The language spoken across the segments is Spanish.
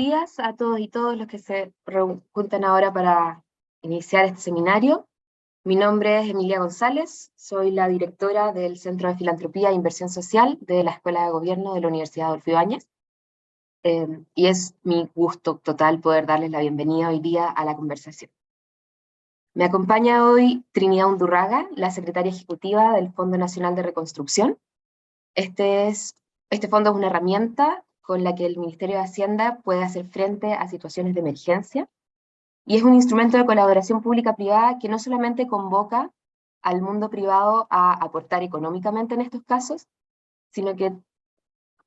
días a todos y todas los que se juntan ahora para iniciar este seminario. Mi nombre es Emilia González, soy la directora del Centro de Filantropía e Inversión Social de la Escuela de Gobierno de la Universidad Adolfo Ibáñez. Y es mi gusto total poder darles la bienvenida hoy día a la conversación. Me acompaña hoy Trinidad Undurraga, la secretaria ejecutiva del Fondo Nacional de Reconstrucción. Este fondo es una herramienta con la que el Ministerio de Hacienda puede hacer frente a situaciones de emergencia y es un instrumento de colaboración pública-privada que no solamente convoca al mundo privado a aportar económicamente en estos casos, sino que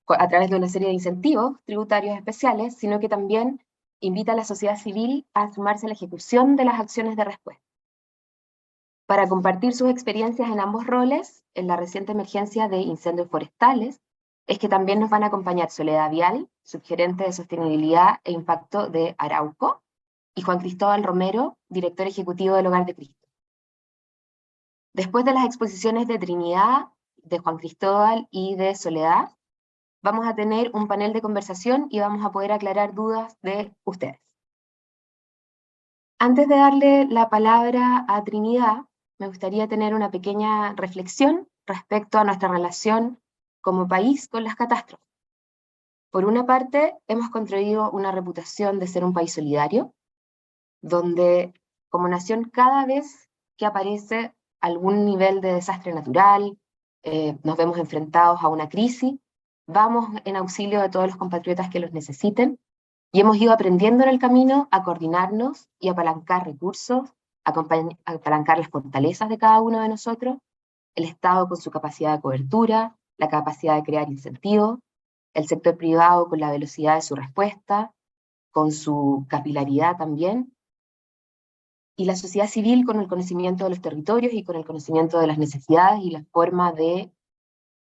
a través de una serie de incentivos tributarios especiales, sino que también invita a la sociedad civil a sumarse a la ejecución de las acciones de respuesta. Para compartir sus experiencias en ambos roles, en la reciente emergencia de incendios forestales, es que también nos van a acompañar Soledad Vial, subgerente de Sostenibilidad e Impacto de Arauco, y Juan Cristóbal Romero, director ejecutivo del Hogar de Cristo. Después de las exposiciones de Trinidad, de Juan Cristóbal y de Soledad, vamos a tener un panel de conversación y vamos a poder aclarar dudas de ustedes. Antes de darle la palabra a Trinidad, me gustaría tener una pequeña reflexión respecto a nuestra relación como país con las catástrofes. Por una parte, hemos construido una reputación de ser un país solidario, donde como nación cada vez que aparece algún nivel de desastre natural, nos vemos enfrentados a una crisis, vamos en auxilio de todos los compatriotas que los necesiten, y hemos ido aprendiendo en el camino a coordinarnos y apalancar recursos, apalancar las fortalezas de cada uno de nosotros, el Estado con su capacidad de cobertura, la capacidad de crear incentivos, el sector privado con la velocidad de su respuesta, con su capilaridad también, y la sociedad civil con el conocimiento de los territorios y con el conocimiento de las necesidades y la forma de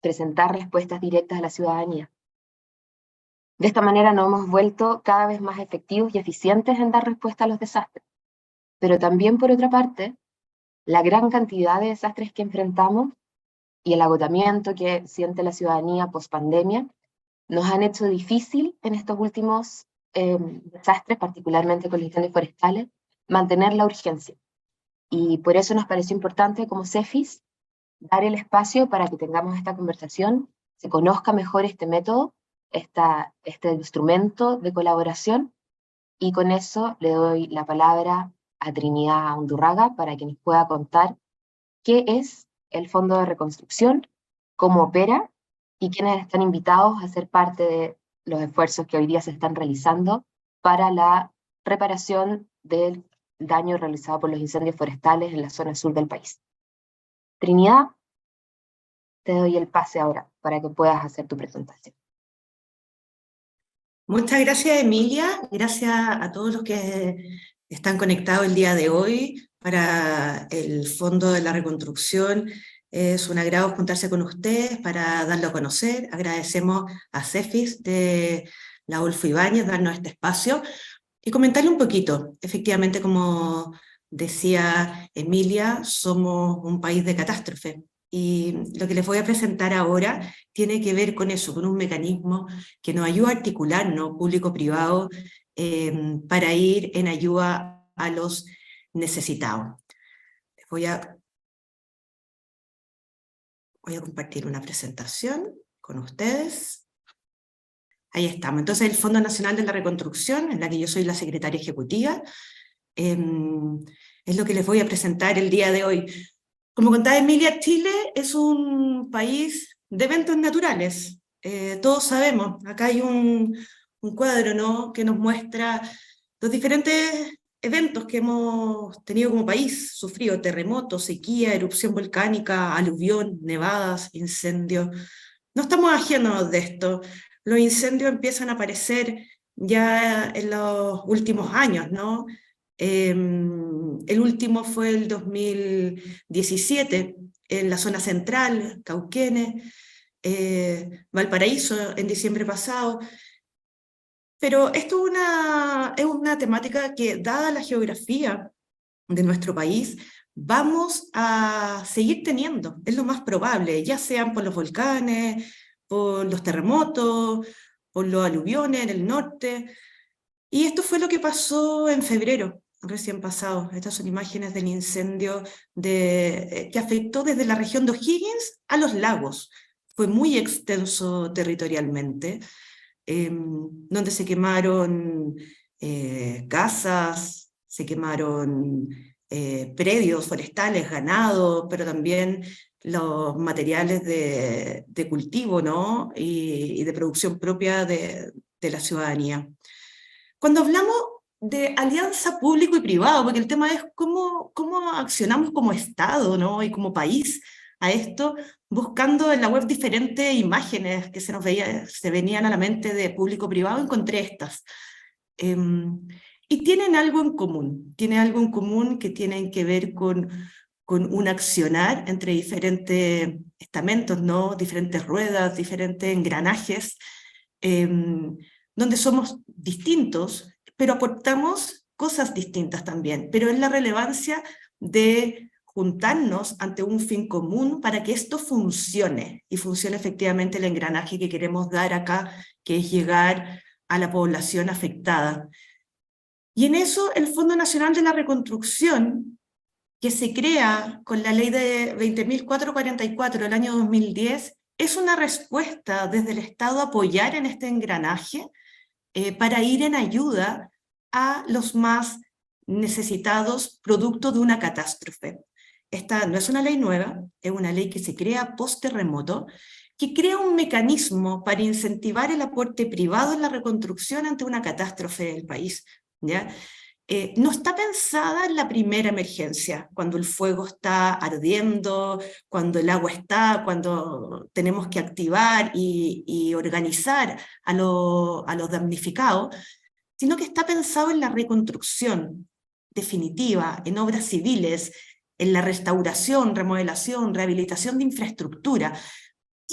presentar respuestas directas a la ciudadanía. De esta manera nos hemos vuelto cada vez más efectivos y eficientes en dar respuesta a los desastres. Pero también, por otra parte, la gran cantidad de desastres que enfrentamos y el agotamiento que siente la ciudadanía post-pandemia nos han hecho difícil en estos últimos desastres, particularmente con los incendios forestales, mantener la urgencia. Y por eso nos pareció importante como CEFIS dar el espacio para que tengamos esta conversación, se conozca mejor este método, este instrumento de colaboración, y con eso le doy la palabra a Trinidad Undurraga para que nos pueda contar qué es el Fondo de Reconstrucción, cómo opera y quiénes están invitados a ser parte de los esfuerzos que hoy día se están realizando para la reparación del daño realizado por los incendios forestales en la zona sur del país. Trinidad, te doy el pase ahora para que puedas hacer tu presentación. Muchas gracias, Emilia. Gracias a todos los que están conectados el día de hoy para el Fondo de la Reconstrucción. Es un agrado juntarse con ustedes para darlo a conocer. Agradecemos a CEFIS de la Adolfo Ibáñez darnos este espacio y comentarle un poquito. Efectivamente, como decía Emilia, somos un país de catástrofe. Y lo que les voy a presentar ahora tiene que ver con eso, con un mecanismo que nos ayuda a articularnos, público-privado, para ir en ayuda a los necesitados. Voy a compartir una presentación con ustedes. Ahí estamos. Entonces, el Fondo Nacional de la Reconstrucción, en la que yo soy la secretaria ejecutiva, es lo que les voy a presentar el día de hoy. Como contaba Emilia, Chile es un país de eventos naturales. Todos sabemos, acá hay un cuadro, ¿no?, que nos muestra los diferentes eventos que hemos tenido como país, sufrido: terremotos, sequía, erupción volcánica, aluvión, nevadas, incendios. No estamos ajenos de esto. Los incendios empiezan a aparecer ya en los últimos años, ¿no? El último fue el 2017, en la zona central, Cauquenes, Valparaíso en diciembre pasado. Pero esto es una temática que, dada la geografía de nuestro país, vamos a seguir teniendo, es lo más probable, ya sean por los volcanes, por los terremotos, por los aluviones en el norte. Y esto fue lo que pasó en febrero, recién pasado. Estas son imágenes del incendio que afectó desde la región de O'Higgins a los lagos. Fue muy extenso territorialmente, donde se quemaron casas, se quemaron predios forestales, ganado, pero también los materiales de cultivo, ¿no? y de producción propia de la ciudadanía. Cuando hablamos de alianza público y privado, porque el tema es cómo accionamos como Estado, ¿no? y como país a esto, buscando en la web diferentes imágenes que se venían a la mente de público-privado, encontré estas. Y tienen algo en común que tienen que ver con un accionar entre diferentes estamentos, ¿no? diferentes ruedas, diferentes engranajes, donde somos distintos, pero aportamos cosas distintas también, pero es la relevancia de juntarnos ante un fin común para que esto funcione, y funcione efectivamente el engranaje que queremos dar acá, que es llegar a la población afectada. Y en eso el Fondo Nacional de la Reconstrucción, que se crea con la ley de 20.444 del año 2010, es una respuesta desde el Estado a apoyar en este engranaje para ir en ayuda a los más necesitados producto de una catástrofe. Esta no es una ley nueva, es una ley que se crea post-terremoto, que crea un mecanismo para incentivar el aporte privado en la reconstrucción ante una catástrofe del país, ¿ya? No está pensada en la primera emergencia, cuando el fuego está ardiendo, cuando el agua está, cuando tenemos que activar y organizar a los damnificados, sino que está pensado en la reconstrucción definitiva, en obras civiles, en la restauración, remodelación, rehabilitación de infraestructura,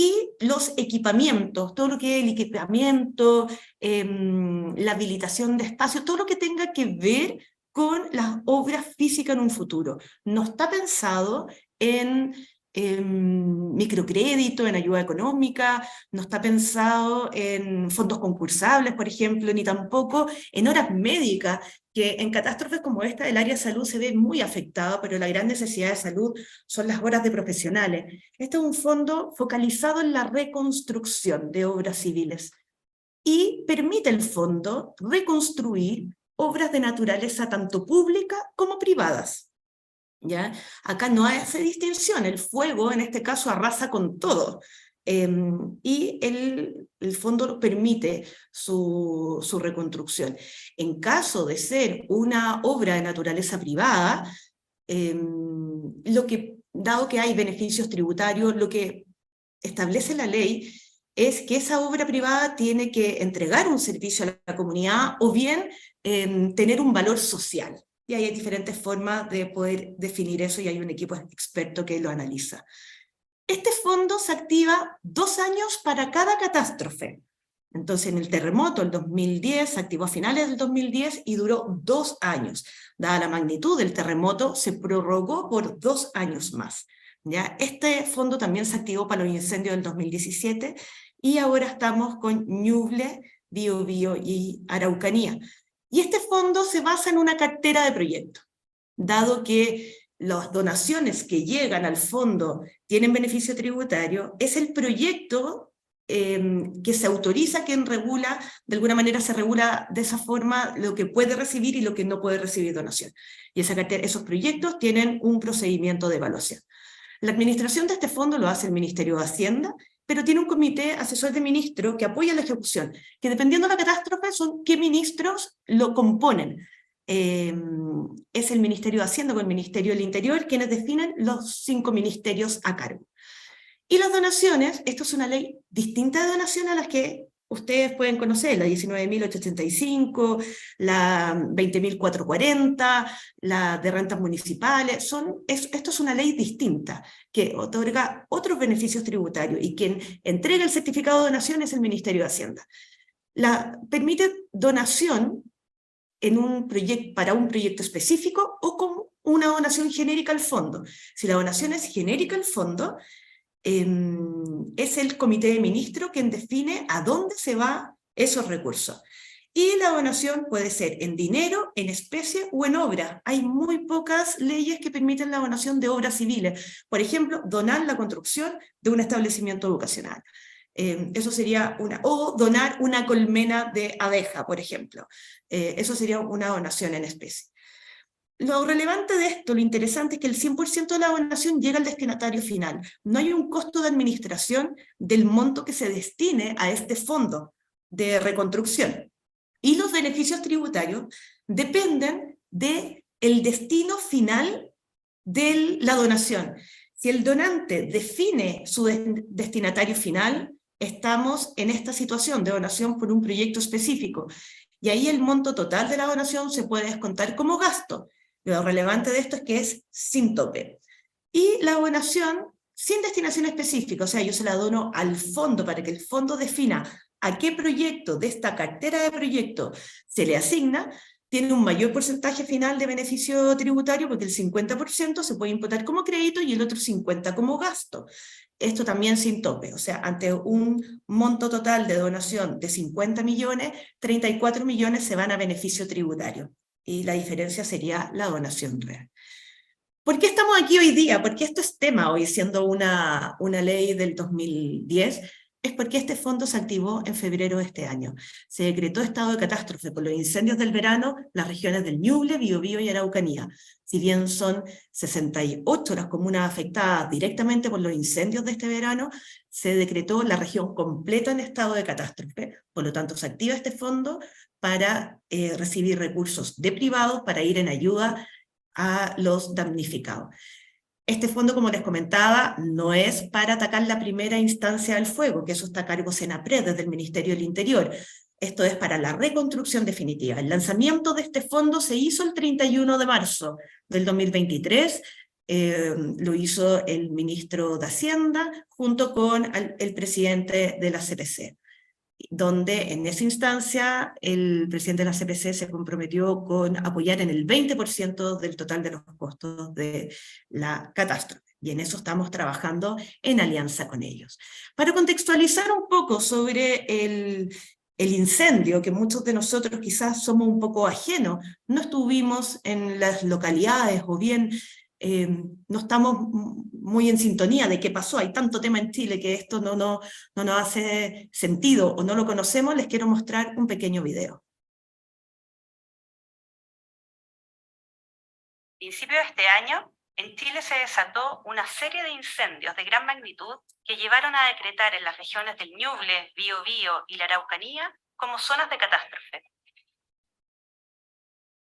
y los equipamientos, todo lo que es el equipamiento, la habilitación de espacios, todo lo que tenga que ver con las obras físicas en un futuro. No está pensado en microcrédito, en ayuda económica, no está pensado en fondos concursables, por ejemplo, ni tampoco en horas médicas, que en catástrofes como esta el área de salud se ve muy afectada, pero la gran necesidad de salud son las horas de profesionales. Este es un fondo focalizado en la reconstrucción de obras civiles y permite el fondo reconstruir obras de naturaleza tanto pública como privadas. ¿Ya? Acá no hace distinción, el fuego en este caso arrasa con todo. Y el fondo permite su reconstrucción. En caso de ser una obra de naturaleza privada, dado que hay beneficios tributarios, lo que establece la ley es que esa obra privada tiene que entregar un servicio a la comunidad o bien tener un valor social. Y hay diferentes formas de poder definir eso y hay un equipo experto que lo analiza. Este fondo se activa 2 años para cada catástrofe. Entonces, en el terremoto, el 2010, se activó a finales del 2010 y duró 2 años. Dada la magnitud del terremoto, se prorrogó por 2 años más. ¿Ya? Este fondo también se activó para los incendios del 2017 y ahora estamos con Ñuble, Biobío y Araucanía. Y este fondo se basa en una cartera de proyectos. Dado que las donaciones que llegan al fondo tienen beneficio tributario, es el proyecto que se autoriza, quien regula, de alguna manera se regula de esa forma lo que puede recibir y lo que no puede recibir donación. Y esos proyectos tienen un procedimiento de evaluación. La administración de este fondo lo hace el Ministerio de Hacienda, pero tiene un comité asesor de ministros que apoya la ejecución, que dependiendo de la catástrofe son qué ministros lo componen. Es el Ministerio de Hacienda con el Ministerio del Interior quienes definen los 5 ministerios a cargo. Y las donaciones, esto es una ley distinta de donación a las que ustedes pueden conocer, la 19.885, la 20.440, la de rentas municipales, esto es una ley distinta que otorga otros beneficios tributarios y quien entrega el certificado de donación es el Ministerio de Hacienda. Permite donación para un proyecto específico o con una donación genérica al fondo. Si la donación es genérica al fondo, es el comité de ministros quien define a dónde se van esos recursos. Y la donación puede ser en dinero, en especie o en obra. Hay muy pocas leyes que permiten la donación de obras civiles. Por ejemplo, donar la construcción de un establecimiento educacional. Eso sería o donar una colmena de abeja, por ejemplo. Eso sería una donación en especie. Lo relevante de esto, lo interesante es que el 100% de la donación llega al destinatario final. No hay un costo de administración del monto que se destine a este fondo de reconstrucción. Y los beneficios tributarios dependen del destino final de la donación. Si el donante define su destinatario final, estamos en esta situación de donación por un proyecto específico. Y ahí el monto total de la donación se puede descontar como gasto. Lo relevante de esto es que es sin tope. Y la donación sin destinación específica, o sea, yo se la dono al fondo para que el fondo defina a qué proyecto de esta cartera de proyectos se le asigna, tiene un mayor porcentaje final de beneficio tributario porque el 50% se puede imputar como crédito y el otro 50% como gasto. Esto también sin tope, o sea, ante un monto total de donación de 50 millones, 34 millones se van a beneficio tributario y la diferencia sería la donación real. ¿Por qué estamos aquí hoy día? ¿Por qué esto es tema hoy, siendo una ley del 2010? Es porque este fondo se activó en febrero de este año. Se decretó estado de catástrofe por los incendios del verano, las regiones del Ñuble, Biobío y Araucanía. Si bien son 68 las comunas afectadas directamente por los incendios de este verano, se decretó la región completa en estado de catástrofe. Por lo tanto, se activa este fondo para recibir recursos de privados, para ir en ayuda a los damnificados. Este fondo, como les comentaba, no es para atacar la primera instancia del fuego, que eso está a cargo Senapred desde el Ministerio del Interior. Esto es para la reconstrucción definitiva. El lanzamiento de este fondo se hizo el 31 de marzo del 2023, lo hizo el ministro de Hacienda junto con el presidente de la CPC, donde en esa instancia el presidente de la CPC se comprometió con apoyar en el 20% del total de los costos de la catástrofe. Y en eso estamos trabajando en alianza con ellos. Para contextualizar un poco sobre el incendio, que muchos de nosotros quizás somos un poco ajenos, no estuvimos en las localidades o bien no estamos muy en sintonía de qué pasó, hay tanto tema en Chile que esto no nos hace sentido o no lo conocemos, les quiero mostrar un pequeño video. A principios de este año, en Chile se desató una serie de incendios de gran magnitud que llevaron a decretar en las regiones del Ñuble, Biobío y la Araucanía como zonas de catástrofe.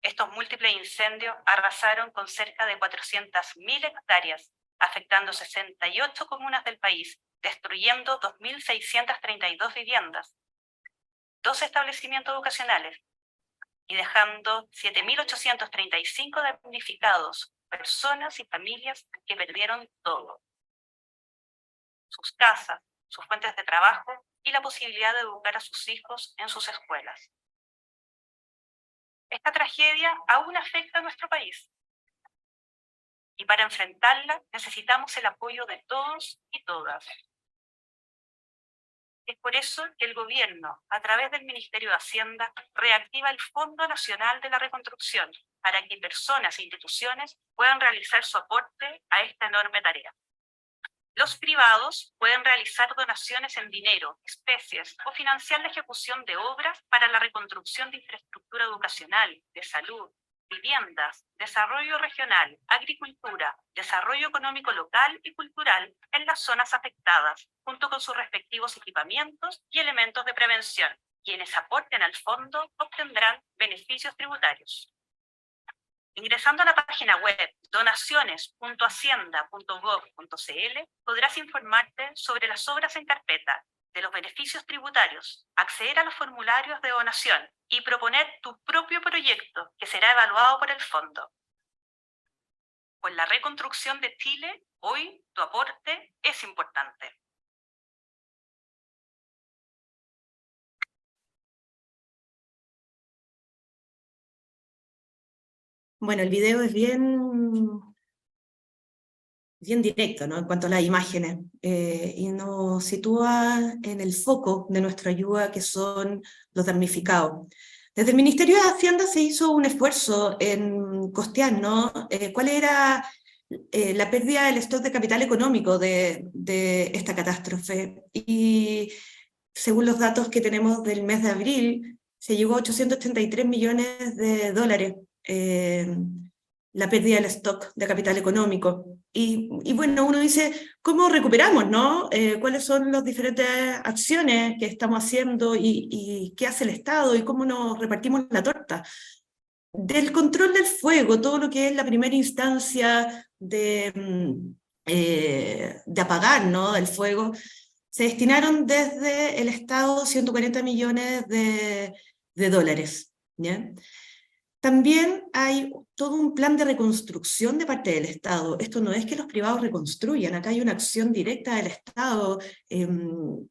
Estos múltiples incendios arrasaron con cerca de 400.000 hectáreas, afectando 68 comunas del país, destruyendo 2.632 viviendas, 2 establecimientos educacionales y dejando 7.835 damnificados, personas y familias que perdieron todo: sus casas, sus fuentes de trabajo y la posibilidad de educar a sus hijos en sus escuelas. Esta tragedia aún afecta a nuestro país. Y para enfrentarla necesitamos el apoyo de todos y todas. Es por eso que el gobierno, a través del Ministerio de Hacienda, reactiva el Fondo Nacional de la Reconstrucción para que personas e instituciones puedan realizar su aporte a esta enorme tarea. Los privados pueden realizar donaciones en dinero, especies o financiar la ejecución de obras para la reconstrucción de infraestructura educacional, de salud, viviendas, desarrollo regional, agricultura, desarrollo económico local y cultural en las zonas afectadas, junto con sus respectivos equipamientos y elementos de prevención. Quienes aporten al fondo obtendrán beneficios tributarios. Ingresando a la página web donaciones.hacienda.gov.cl podrás informarte sobre las obras en carpeta, de los beneficios tributarios, acceder a los formularios de donación y proponer tu propio proyecto que será evaluado por el fondo. Con la reconstrucción de Chile, hoy tu aporte es importante. Bueno, el video es bien directo, ¿no? En cuanto a las imágenes, y nos sitúa en el foco de nuestra ayuda, que son los damnificados. Desde el Ministerio de Hacienda se hizo un esfuerzo en costear, ¿no? ¿Cuál era la pérdida del stock de capital económico de esta catástrofe? Y según los datos que tenemos del mes de abril, se llegó a 883 millones de dólares la pérdida del stock de capital económico. Y bueno, uno dice, ¿cómo recuperamos, no? ¿Cuáles son las diferentes acciones que estamos haciendo y qué hace el Estado y cómo nos repartimos la torta? Del control del fuego, todo lo que es la primera instancia de apagar, ¿no?, el fuego, se destinaron desde el Estado 140 millones de dólares, ¿ya? También hay todo un plan de reconstrucción de parte del Estado. Esto no es que los privados reconstruyan, acá hay una acción directa del Estado de un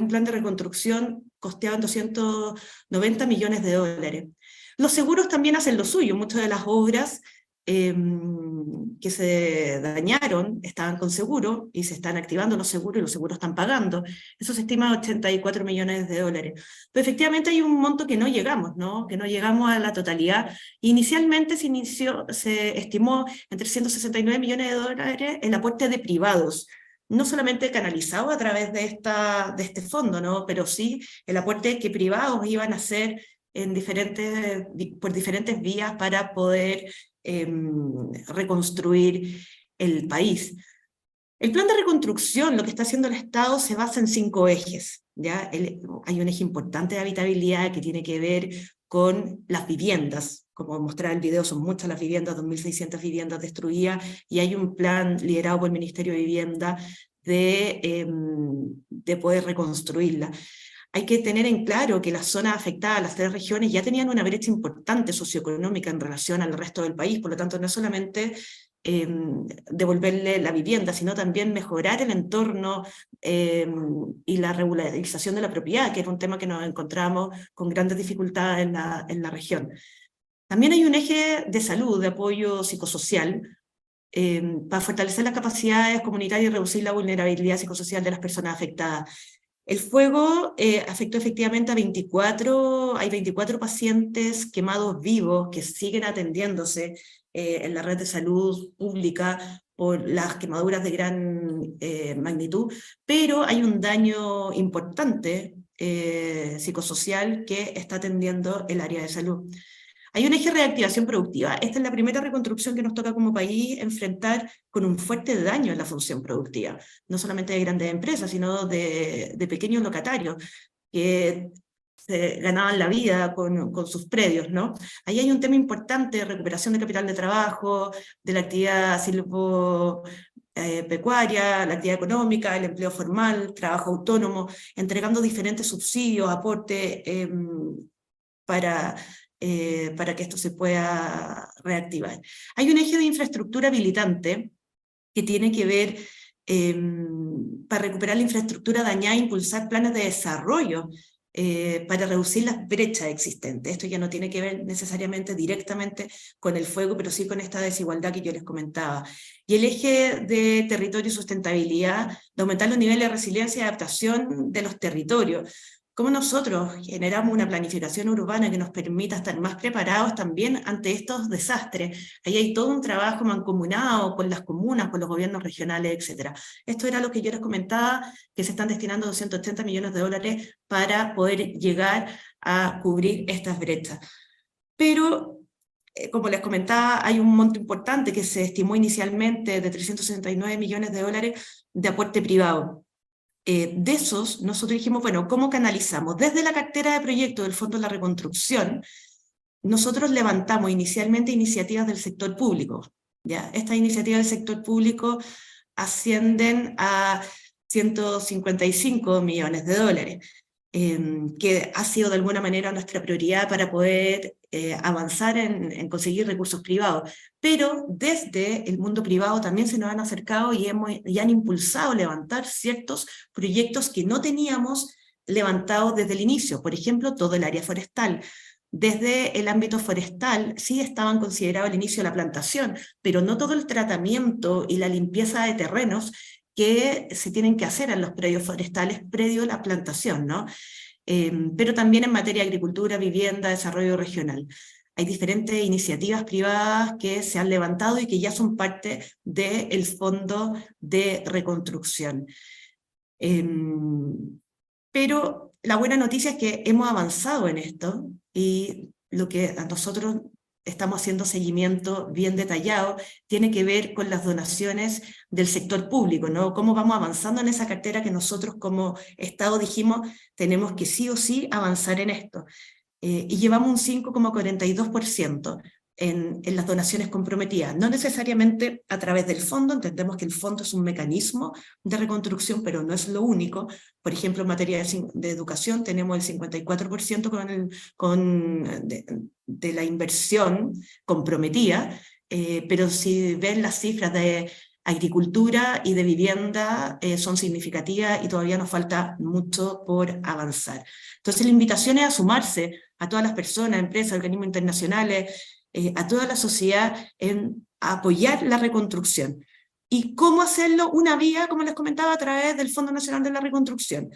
plan de reconstrucción costeado en 290 millones de dólares. Los seguros también hacen lo suyo, muchas de las obras que se dañaron estaban con seguro y se están activando los seguros y los seguros están pagando. Eso se estima 84 millones de dólares. Pero efectivamente hay un monto que no llegamos, ¿no? Que no llegamos a la totalidad. Inicialmente se estimó en 369 millones de dólares el aporte de privados, no solamente canalizado a través de este fondo, ¿no? Pero sí el aporte que privados iban a hacer por diferentes vías para poder reconstruir el país. El plan de reconstrucción, lo que está haciendo el Estado, se basa en 5 ejes, ¿ya? Hay un eje importante de habitabilidad que tiene que ver con las viviendas. Como mostraba el video, son muchas las viviendas, 2.600 viviendas destruidas, y hay un plan liderado por el Ministerio de Vivienda de poder reconstruirla. Hay que tener en claro que las zonas afectadas, las 3 regiones, ya tenían una brecha importante socioeconómica en relación al resto del país, por lo tanto no es solamente devolverle la vivienda, sino también mejorar el entorno y la regularización de la propiedad, que era un tema que nos encontramos con grandes dificultades en la región. También hay un eje de salud, de apoyo psicosocial, para fortalecer las capacidades comunitarias y reducir la vulnerabilidad psicosocial de las personas afectadas. El fuego afectó efectivamente a 24 pacientes quemados vivos que siguen atendiéndose en la red de salud pública por las quemaduras de gran magnitud, pero hay un daño importante psicosocial que está atendiendo el área de salud. Hay un eje de reactivación productiva. Esta es la primera reconstrucción que nos toca como país enfrentar con un fuerte daño en la función productiva, no solamente de grandes empresas, sino de pequeños locatarios que se ganaban la vida con sus predios, ¿no? Ahí hay un tema importante de recuperación de capital de trabajo, de la actividad silvopecuaria, la actividad económica, el empleo formal, trabajo autónomo, entregando diferentes subsidios, aportes para que esto se pueda reactivar. Hay un eje de infraestructura habilitante que tiene que ver para recuperar la infraestructura dañada e impulsar planes de desarrollo para reducir las brechas existentes. Esto ya no tiene que ver necesariamente directamente con el fuego, pero sí con esta desigualdad que yo les comentaba. Y el eje de territorio y sustentabilidad, de aumentar los niveles de resiliencia y adaptación de los territorios. ¿Cómo nosotros generamos una planificación urbana que nos permita estar más preparados también ante estos desastres? Ahí hay todo un trabajo mancomunado con las comunas, con los gobiernos regionales, etc. Esto era lo que yo les comentaba, que se están destinando 280 millones de dólares para poder llegar a cubrir estas brechas. Pero, como les comentaba, hay un monto importante que se estimó inicialmente de 369 millones de dólares de aporte privado. De esos, nosotros dijimos, bueno, ¿cómo canalizamos? Desde la cartera de proyectos del Fondo de la Reconstrucción, nosotros levantamos inicialmente iniciativas del sector público. ¿Ya? Estas iniciativas del sector público ascienden a 155 millones de dólares, que ha sido de alguna manera nuestra prioridad para poder avanzar en conseguir recursos privados. Pero desde el mundo privado también se nos han acercado y han impulsado levantar ciertos proyectos que no teníamos levantados desde el inicio. Por ejemplo, todo el área forestal. Desde el ámbito forestal sí estaban considerados el inicio de la plantación, pero no todo el tratamiento y la limpieza de terrenos que se tienen que hacer en los predios forestales previo a la plantación, ¿no? pero también en materia de agricultura, vivienda, desarrollo regional. Hay diferentes iniciativas privadas que se han levantado y que ya son parte del Fondo de Reconstrucción. Pero la buena noticia es que hemos avanzado en esto, y lo que a nosotros estamos haciendo seguimiento bien detallado tiene que ver con las donaciones del sector público, ¿no? Cómo vamos avanzando en esa cartera que nosotros como Estado dijimos tenemos que sí o sí avanzar en esto. Y llevamos un 5,42% en las donaciones comprometidas, no necesariamente a través del fondo. Entendemos que el fondo es un mecanismo de reconstrucción, pero no es lo único. Por ejemplo, en materia de educación tenemos el 54% de la inversión comprometida, pero si ven las cifras de agricultura y de vivienda son significativas y todavía nos falta mucho por avanzar. Entonces la invitación es a sumarse a todas las personas, empresas, organismos internacionales, a toda la sociedad en apoyar la reconstrucción. ¿Y cómo hacerlo? Una vía, como les comentaba, a través del Fondo Nacional de la Reconstrucción.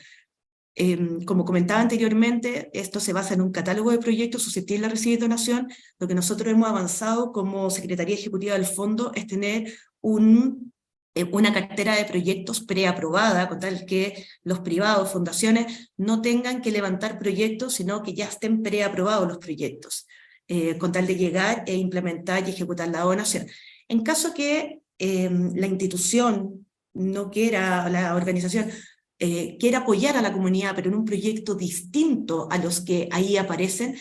Como comentaba anteriormente, esto se basa en un catálogo de proyectos susceptibles de recibir donación. Lo que nosotros hemos avanzado como Secretaría Ejecutiva del Fondo es tener una cartera de proyectos preaprobada, con tal que los privados, fundaciones, no tengan que levantar proyectos, sino que ya estén preaprobados los proyectos, con tal de llegar e implementar y ejecutar la donación. En caso que la institución no quiera, la organización, quiera apoyar a la comunidad, pero en un proyecto distinto a los que ahí aparecen,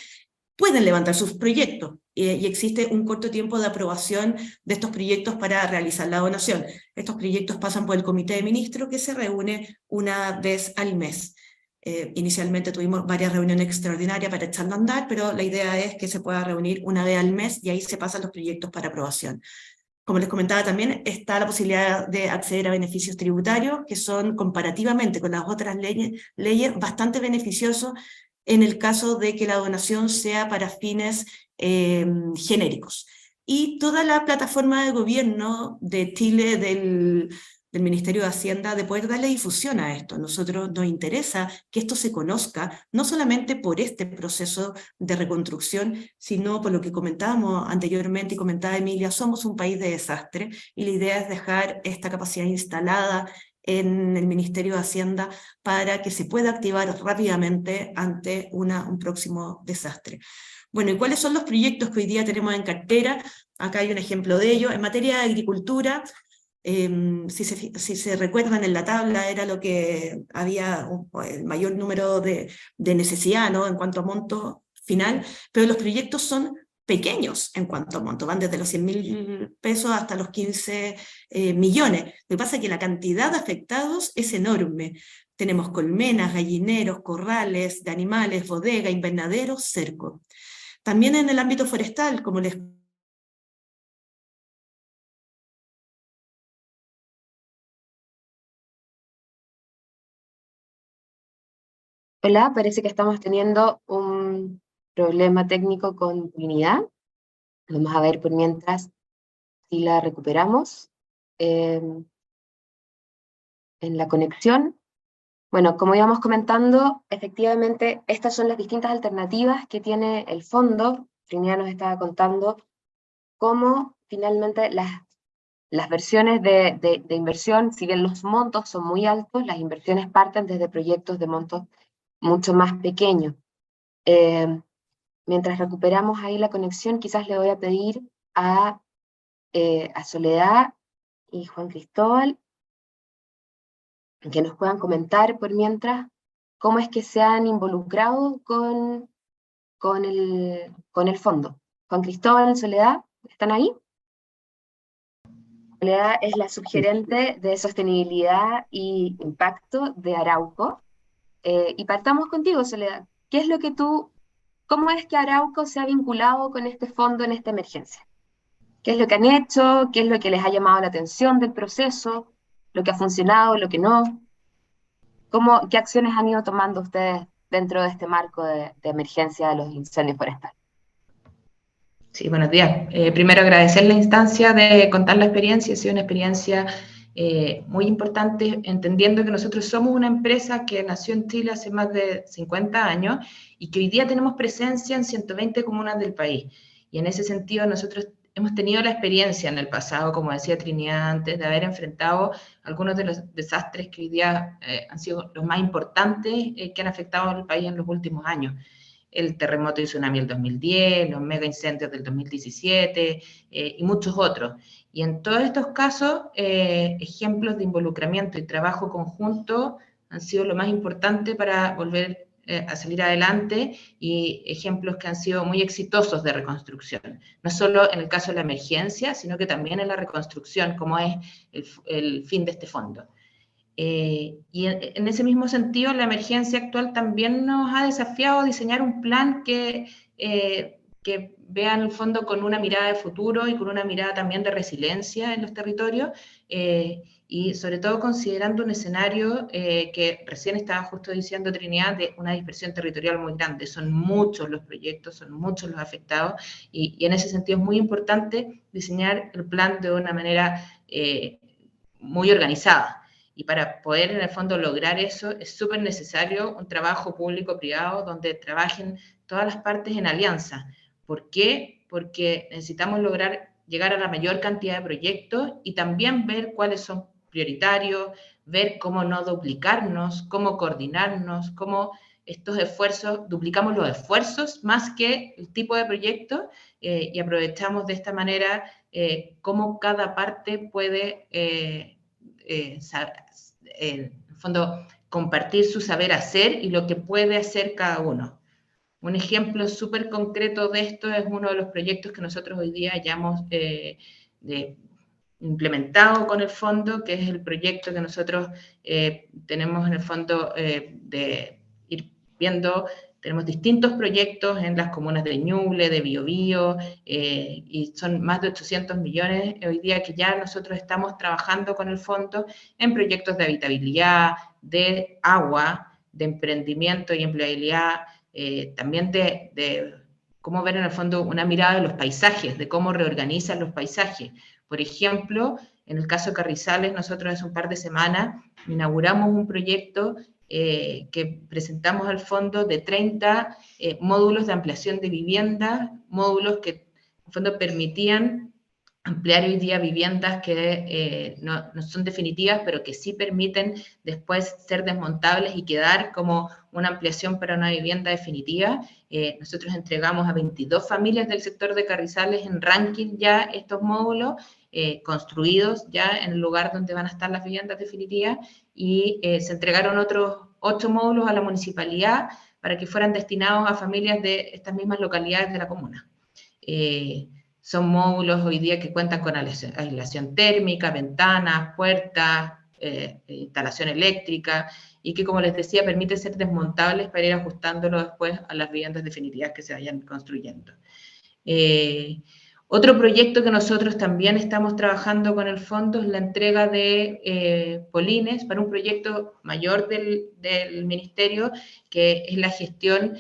pueden levantar sus proyectos, y existe un corto tiempo de aprobación de estos proyectos para realizar la donación. Estos proyectos pasan por el Comité de Ministros, que se reúne una vez al mes. Inicialmente tuvimos varias reuniones extraordinarias para echarlo a andar, pero la idea es que se pueda reunir una vez al mes y ahí se pasan los proyectos para aprobación. Como les comentaba también, está la posibilidad de acceder a beneficios tributarios, que son comparativamente con las otras leyes bastante beneficiosos en el caso de que la donación sea para fines genéricos. Y toda la plataforma de gobierno de Chile, del Ministerio de Hacienda, de poder darle difusión a esto. A nosotros nos interesa que esto se conozca, no solamente por este proceso de reconstrucción, sino por lo que comentábamos anteriormente y comentaba Emilia, somos un país de desastre, y la idea es dejar esta capacidad instalada en el Ministerio de Hacienda para que se pueda activar rápidamente ante un próximo desastre. Bueno, ¿y cuáles son los proyectos que hoy día tenemos en cartera? Acá hay un ejemplo de ello. En materia de agricultura, si se recuerdan, en la tabla era lo que había el mayor número de necesidad, ¿no?, en cuanto a monto final, pero los proyectos son pequeños en cuanto a monto, van desde los 100.000 pesos hasta los 15 millones. Lo que pasa es que la cantidad de afectados es enorme. Tenemos colmenas, gallineros, corrales de animales, bodega, invernaderos, cerco. También en el ámbito forestal, como les Hola, parece que estamos teniendo un problema técnico con Trinidad. Vamos a ver por mientras si la recuperamos en la conexión. Bueno, como íbamos comentando, efectivamente estas son las distintas alternativas que tiene el fondo. Trinidad nos estaba contando cómo finalmente las versiones de inversión, si bien los montos son muy altos, las inversiones parten desde proyectos de montos mucho más pequeños. Mientras recuperamos ahí la conexión, quizás le voy a pedir a Soledad y Juan Cristóbal que nos puedan comentar por mientras cómo es que se han involucrado con el fondo. Juan Cristóbal, Soledad, ¿están ahí? Soledad es la subgerente de sostenibilidad y impacto de Arauco. Y partamos contigo, Soledad. ¿Cómo es que Arauco se ha vinculado con este fondo en esta emergencia? ¿Qué es lo que han hecho? ¿Qué es lo que les ha llamado la atención del proceso? ¿Lo que ha funcionado? ¿Lo que no? ¿Qué acciones han ido tomando ustedes dentro de este marco de emergencia de los incendios forestales? Sí, buenos días. Primero agradecer la instancia de contar la experiencia. Ha sido una experiencia muy importante, entendiendo que nosotros somos una empresa que nació en Chile hace más de 50 años y que hoy día tenemos presencia en 120 comunas del país. Y en ese sentido nosotros hemos tenido la experiencia en el pasado, como decía Trinidad antes, de haber enfrentado algunos de los desastres que hoy día han sido los más importantes que han afectado al país en los últimos años. El terremoto y tsunami del 2010, los mega incendios del 2017 y muchos otros. Y en todos estos casos, ejemplos de involucramiento y trabajo conjunto han sido lo más importante para volver a salir adelante, y ejemplos que han sido muy exitosos de reconstrucción, no solo en el caso de la emergencia, sino que también en la reconstrucción, como es el fin de este fondo. Y en ese mismo sentido, la emergencia actual también nos ha desafiado a diseñar un plan que vea en el fondo con una mirada de futuro y con una mirada también de resiliencia en los territorios, y sobre todo considerando un escenario que recién estaba justo diciendo Trinidad, de una dispersión territorial muy grande. Son muchos los proyectos, son muchos los afectados, y en ese sentido es muy importante diseñar el plan de una manera muy organizada. Y para poder, en el fondo, lograr eso, es súper necesario un trabajo público-privado donde trabajen todas las partes en alianza. ¿Por qué? Porque necesitamos lograr llegar a la mayor cantidad de proyectos y también ver cuáles son prioritarios, ver cómo no duplicarnos, cómo coordinarnos, cómo estos esfuerzos, duplicamos los esfuerzos más que el tipo de proyecto, y aprovechamos de esta manera cómo cada parte puede en el fondo compartir su saber hacer y lo que puede hacer cada uno. Un ejemplo súper concreto de esto es uno de los proyectos que nosotros hoy día ya hemos implementado con el fondo, que es el proyecto que nosotros tenemos en el fondo de ir viendo. Tenemos distintos proyectos en las comunas de Ñuble, de Biobío, y son más de 800 millones hoy día que ya nosotros estamos trabajando con el fondo en proyectos de habitabilidad, de agua, de emprendimiento y empleabilidad, también de cómo ver en el fondo una mirada de los paisajes, de cómo reorganizan los paisajes. Por ejemplo, en el caso de Carrizales, nosotros hace un par de semanas inauguramos un proyecto que presentamos al fondo de 30 módulos de ampliación de vivienda, módulos que en el fondo permitían ampliar hoy día viviendas que no son definitivas, pero que sí permiten después ser desmontables y quedar como una ampliación para una vivienda definitiva. Nosotros entregamos a 22 familias del sector de Carrizales en ranking ya estos módulos, construidos ya en el lugar donde van a estar las viviendas definitivas, y se entregaron otros 8 módulos a la municipalidad para que fueran destinados a familias de estas mismas localidades de la comuna. Son módulos hoy día que cuentan con aislación térmica, ventanas, puertas, instalación eléctrica, y que, como les decía, permite ser desmontables para ir ajustándolo después a las viviendas definitivas que se vayan construyendo. Otro proyecto que nosotros también estamos trabajando con el fondo es la entrega de polines para un proyecto mayor del ministerio, que es la gestión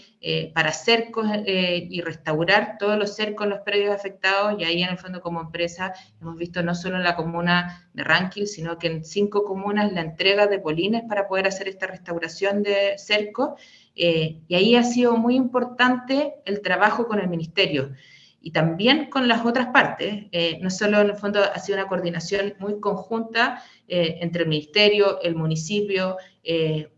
para cercos y restaurar todos los cercos en los predios afectados. Y ahí, en el fondo, como empresa, hemos visto no solo en la comuna de Ranquil, sino que en 5 comunas la entrega de polines para poder hacer esta restauración de cercos. Y ahí ha sido muy importante el trabajo con el ministerio y también con las otras partes. No solo, en el fondo, ha sido una coordinación muy conjunta entre el ministerio, el municipio,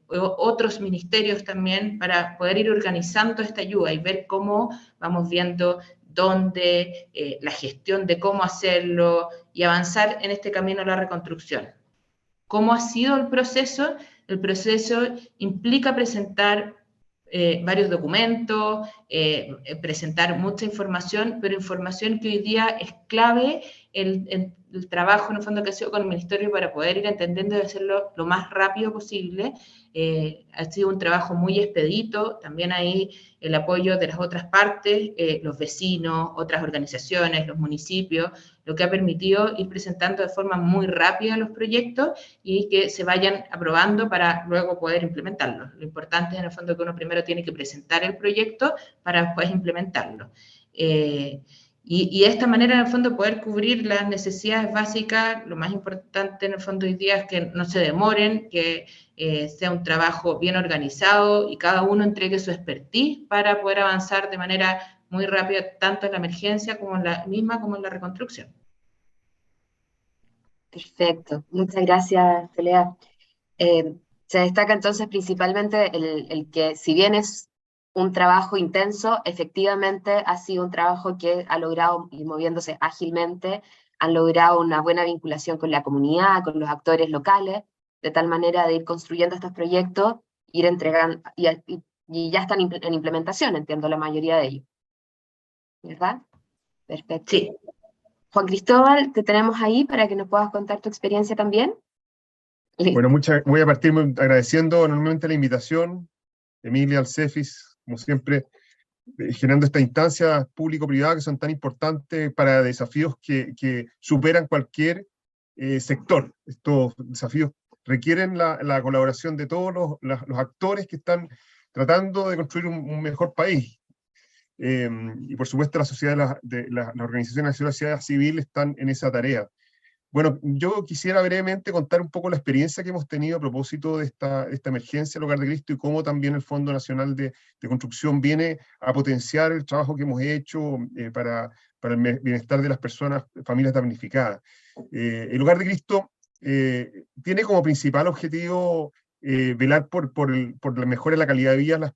otros ministerios también, para poder ir organizando esta ayuda y ver cómo vamos viendo dónde, la gestión de cómo hacerlo y avanzar en este camino a la reconstrucción. ¿Cómo ha sido el proceso? El proceso implica presentar varios documentos, presentar mucha información, pero información que hoy día es clave el trabajo, en el fondo, que ha sido con el Ministerio para poder ir entendiendo y hacerlo lo más rápido posible. Ha sido un trabajo muy expedito, también ahí el apoyo de las otras partes, los vecinos, otras organizaciones, los municipios, lo que ha permitido ir presentando de forma muy rápida los proyectos y que se vayan aprobando para luego poder implementarlos. Lo importante es, en el fondo, que uno primero tiene que presentar el proyecto para después implementarlo. Y de esta manera, en el fondo, poder cubrir las necesidades básicas. Lo más importante, en el fondo, hoy día es que no se demoren, que sea un trabajo bien organizado y cada uno entregue su expertise para poder avanzar de manera muy rápida, tanto en la emergencia como en la misma, como en la reconstrucción. Perfecto, muchas gracias, Soledad. Se destaca entonces principalmente el que, si bien es un trabajo intenso, efectivamente ha sido un trabajo que ha logrado ir moviéndose ágilmente, han logrado una buena vinculación con la comunidad, con los actores locales, de tal manera de ir construyendo estos proyectos, ir entregando, y ya están en implementación, entiendo, la mayoría de ellos. ¿Verdad? Perfecto. Sí. Juan Cristóbal, te tenemos ahí para que nos puedas contar tu experiencia también. Bueno, voy a partir agradeciendo enormemente la invitación, Emilia, al CEFIS, como siempre, generando esta instancia público-privada que son tan importantes para desafíos que superan cualquier sector. Estos desafíos requieren la colaboración de todos los actores que están tratando de construir un mejor país. Y por supuesto la sociedad, las organizaciones de la sociedad civil están en esa tarea. Bueno, yo quisiera brevemente contar un poco la experiencia que hemos tenido a propósito de esta emergencia del Hogar de Cristo y cómo también el Fondo Nacional de Construcción viene a potenciar el trabajo que hemos hecho para el bienestar de las personas, familias damnificadas. El Hogar de Cristo tiene como principal objetivo velar por la mejora de la calidad de vida de las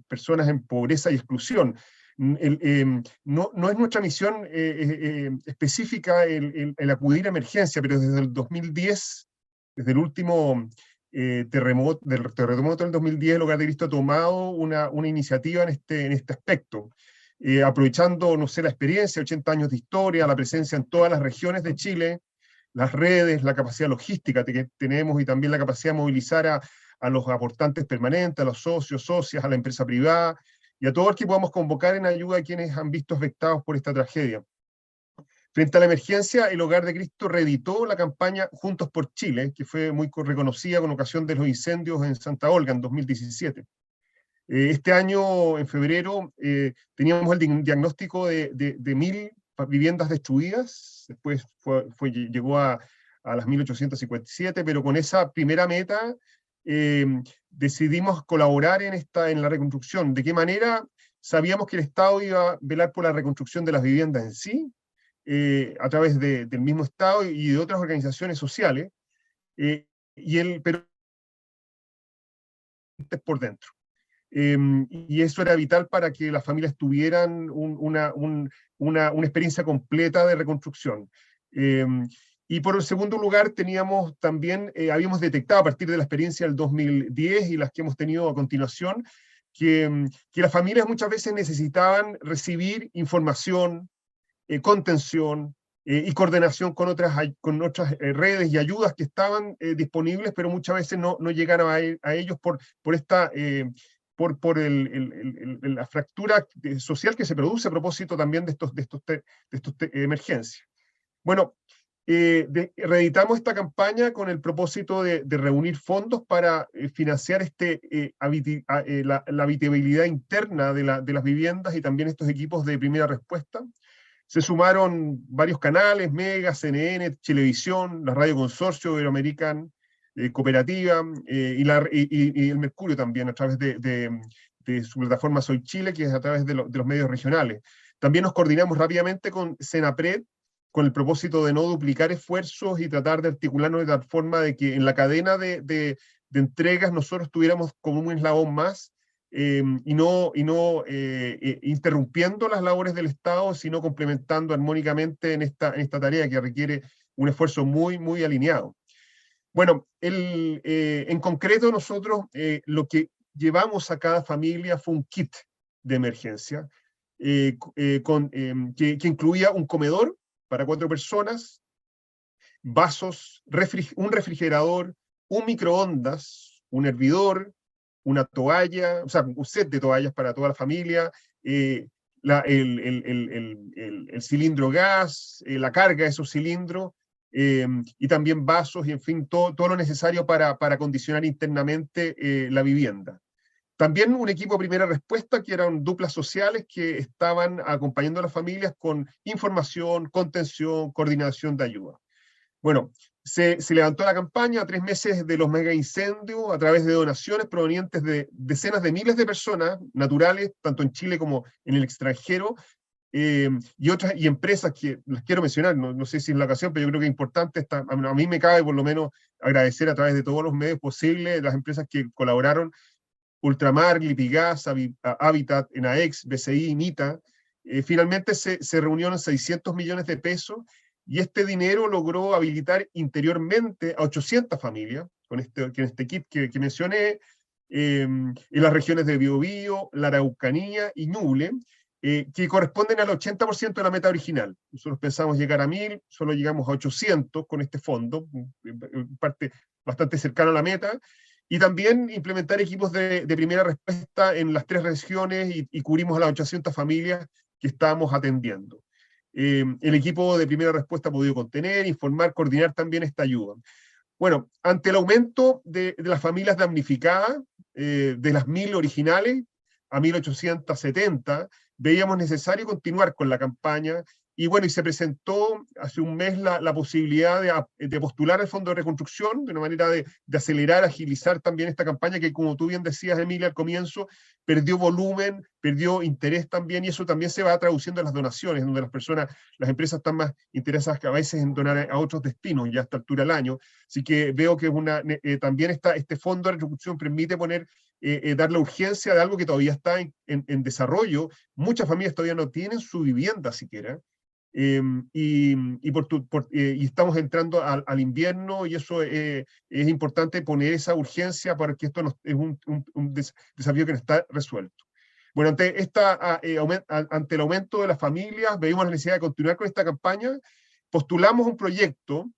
personas en pobreza y exclusión. No es nuestra misión específica el acudir a emergencia, pero desde el 2010, desde el último terremoto del 2010, el Hogar de Cristo ha tomado una iniciativa en este aspecto, aprovechando, no sé, la experiencia, 80 años de historia, la presencia en todas las regiones de Chile, las redes, la capacidad logística que tenemos y también la capacidad de movilizar a los aportantes permanentes, a los socios, socias, a la empresa privada, y a todos los que podamos convocar en ayuda a quienes han visto afectados por esta tragedia. Frente a la emergencia, el Hogar de Cristo reeditó la campaña Juntos por Chile, que fue muy reconocida con ocasión de los incendios en Santa Olga en 2017. Este año, en febrero, teníamos el diagnóstico de 1.000 viviendas destruidas, después llegó a las 1.857, pero con esa primera meta decidimos colaborar en la reconstrucción. ¿De qué manera? Sabíamos que el Estado iba a velar por la reconstrucción de las viviendas en sí, a través del mismo Estado y de otras organizaciones sociales, pero por dentro. Y eso era vital para que las familias tuvieran una experiencia completa de reconstrucción. Y por el segundo lugar, habíamos detectado a partir de la experiencia del 2010 y las que hemos tenido a continuación, que las familias muchas veces necesitaban recibir información, contención y coordinación con otras redes y ayudas que estaban disponibles, pero muchas veces no llegaron a ellos por la fractura social que se produce a propósito también de estos emergencias. Bueno, reeditamos esta campaña con el propósito de reunir fondos para financiar la habitabilidad interna de las viviendas y también estos equipos de primera respuesta. Se sumaron varios canales, Mega, CNN, Chilevisión, la Radio Consorcio, Iberoamerican, Cooperativa, y el Mercurio también, a través de su plataforma Soy Chile, que es a través de los medios regionales. También nos coordinamos rápidamente con Senapred, con el propósito de no duplicar esfuerzos y tratar de articularnos de tal forma de que en la cadena de entregas nosotros tuviéramos como un eslabón más, y no interrumpiendo las labores del Estado, sino complementando armónicamente en esta tarea que requiere un esfuerzo muy, muy alineado. Bueno, en concreto nosotros lo que llevamos a cada familia fue un kit de emergencia, que incluía un comedor para 4 personas, vasos, un refrigerador, un microondas, un hervidor, una toalla, o sea, un set de toallas para toda la familia, el cilindro gas, la carga de esos cilindros, y también vasos, y en fin, todo lo necesario para acondicionar internamente la vivienda. También un equipo de primera respuesta, que eran duplas sociales que estaban acompañando a las familias con información, contención, coordinación de ayuda. Bueno, se levantó la campaña a 3 meses de los mega incendios a través de donaciones provenientes de decenas de miles de personas naturales, tanto en Chile como en el extranjero, y empresas que las quiero mencionar, no sé si es la ocasión, pero yo creo que es importante, a mí me cabe por lo menos agradecer a través de todos los medios posibles las empresas que colaboraron: Ultramar, Lipigas, Habitat, Enaex, BCI, Mita. Finalmente se reunieron 600 millones de pesos, y este dinero logró habilitar interiormente a 800 familias, con este kit que mencioné, en las regiones de Biobío, la Araucanía y Ñuble, que corresponden al 80% de la meta original. Nosotros pensamos llegar a 1000, solo llegamos a 800 con este fondo, parte bastante cercana a la meta, y también implementar equipos de primera respuesta en las 3 regiones, y cubrimos a las 800 familias que estábamos atendiendo. El equipo de primera respuesta ha podido contener, informar, coordinar también esta ayuda. Bueno, ante el aumento de las familias damnificadas, de las 1000 originales a 1870, veíamos necesario continuar con la campaña, y bueno, y se presentó hace un mes la posibilidad de postular al Fondo de Reconstrucción, de una manera de acelerar, agilizar también esta campaña que, como tú bien decías, Emilia, al comienzo, perdió volumen, perdió interés también, y eso también se va traduciendo en las donaciones, donde las empresas están más interesadas que a veces en donar a otros destinos, ya a esta altura del año. Así que veo que también este Fondo de Reconstrucción permite dar la urgencia de algo que todavía está en desarrollo. Muchas familias todavía no tienen su vivienda siquiera, y estamos entrando al invierno, y eso es importante poner esa urgencia, para que esto es un desafío que no está resuelto. Bueno, ante el aumento de las familias, veíamos la necesidad de continuar con esta campaña. Postulamos un proyecto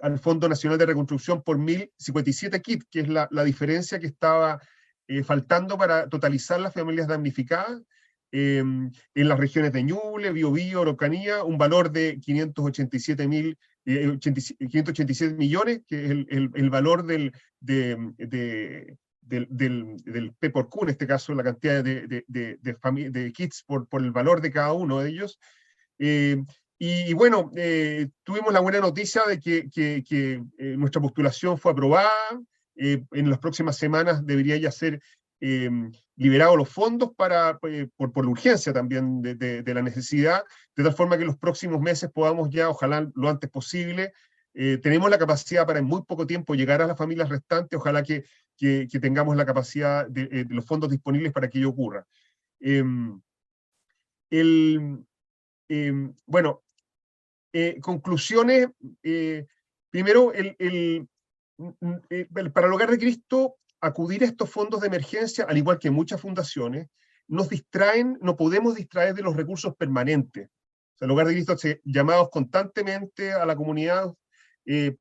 al Fondo Nacional de Reconstrucción por 1057 kits, que es la diferencia que estaba faltando para totalizar las familias damnificadas, en las regiones de Ñuble, Biobío, Araucanía, un valor de 587 millones, que es el valor del P por Q, en este caso, la cantidad de kits por el valor de cada uno de ellos. Y bueno, tuvimos la buena noticia de que nuestra postulación fue aprobada. En las próximas semanas debería ya ser liberados los fondos por la urgencia también de la necesidad, de tal forma que en los próximos meses podamos ya, ojalá lo antes posible, tenemos la capacidad para en muy poco tiempo llegar a las familias restantes. Ojalá que tengamos la capacidad de los fondos disponibles para que ello ocurra. Bueno, conclusiones. Primero, para el Hogar de Cristo, acudir a estos fondos de emergencia, al igual que muchas fundaciones, nos distraen, no podemos distraer de los recursos permanentes. O sea, el Hogar de Cristo hace llamados constantemente a la comunidad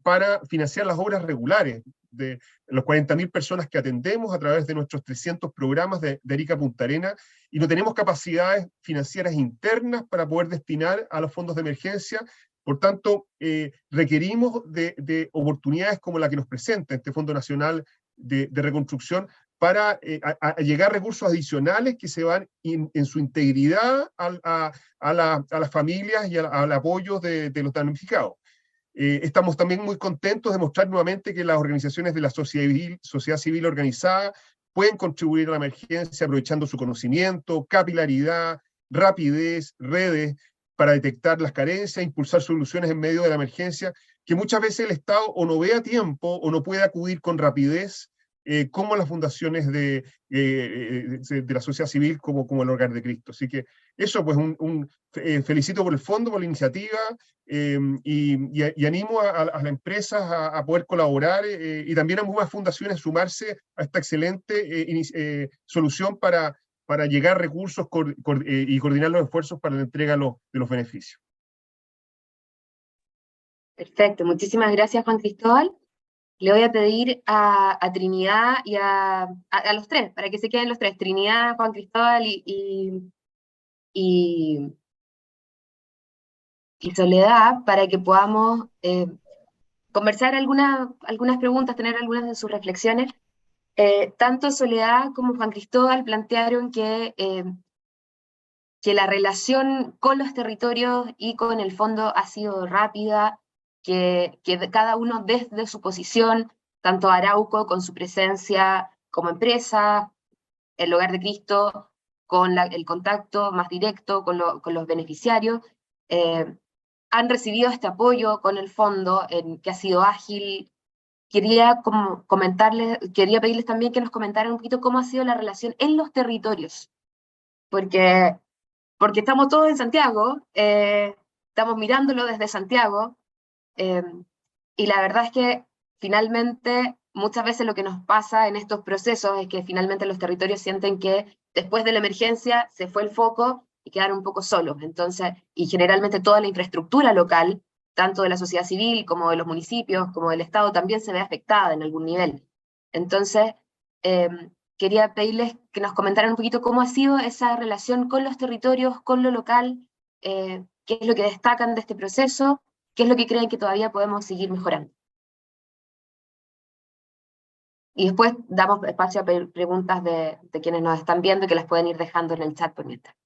para financiar las obras regulares de los 40.000 personas que atendemos a través de nuestros 300 programas de Arica a Punta Arenas, y no tenemos capacidades financieras internas para poder destinar a los fondos de emergencia. Por tanto, requerimos de oportunidades como la que nos presenta este Fondo Nacional de Reconstrucción, para llegar recursos adicionales que se van en su integridad a las familias y al apoyo de los damnificados. Estamos también muy contentos de mostrar nuevamente que las organizaciones de la sociedad civil organizada pueden contribuir a la emergencia, aprovechando su conocimiento, capilaridad, rapidez, redes, para detectar las carencias, impulsar soluciones en medio de la emergencia, que muchas veces el Estado o no ve a tiempo o no puede acudir con rapidez, como las fundaciones de la sociedad civil, como el Hogar de Cristo. Así que eso, pues, felicito por el fondo, por la iniciativa, y animo a las empresas a poder colaborar, y también a muchas fundaciones a sumarse a esta excelente solución para llegar recursos y coordinar los esfuerzos para la entrega de los beneficios. Perfecto, muchísimas gracias, Juan Cristóbal. Le voy a pedir a Trinidad y a los tres, para que se queden los tres, Trinidad, Juan Cristóbal y Soledad, para que podamos conversar algunas preguntas, tener algunas de sus reflexiones. Tanto Soledad como Juan Cristóbal plantearon que la relación con los territorios y con el fondo ha sido rápida, que cada uno desde su posición, tanto Arauco con su presencia como empresa, el Hogar de Cristo con el contacto más directo con los beneficiarios, han recibido este apoyo con el fondo que ha sido ágil. Quería pedirles también que nos comentaran un poquito cómo ha sido la relación en los territorios, porque estamos todos en Santiago, estamos mirándolo desde Santiago, y la verdad es que finalmente muchas veces lo que nos pasa en estos procesos es que finalmente los territorios sienten que después de la emergencia se fue el foco y quedaron un poco solos. Entonces, y generalmente toda la infraestructura local, tanto de la sociedad civil como de los municipios, como del Estado, también se ve afectada en algún nivel. Entonces, quería pedirles que nos comentaran un poquito cómo ha sido esa relación con los territorios, con lo local, qué es lo que destacan de este proceso, qué es lo que creen que todavía podemos seguir mejorando. Y después damos espacio a preguntas de quienes nos están viendo y que las pueden ir dejando en el chat por mientras.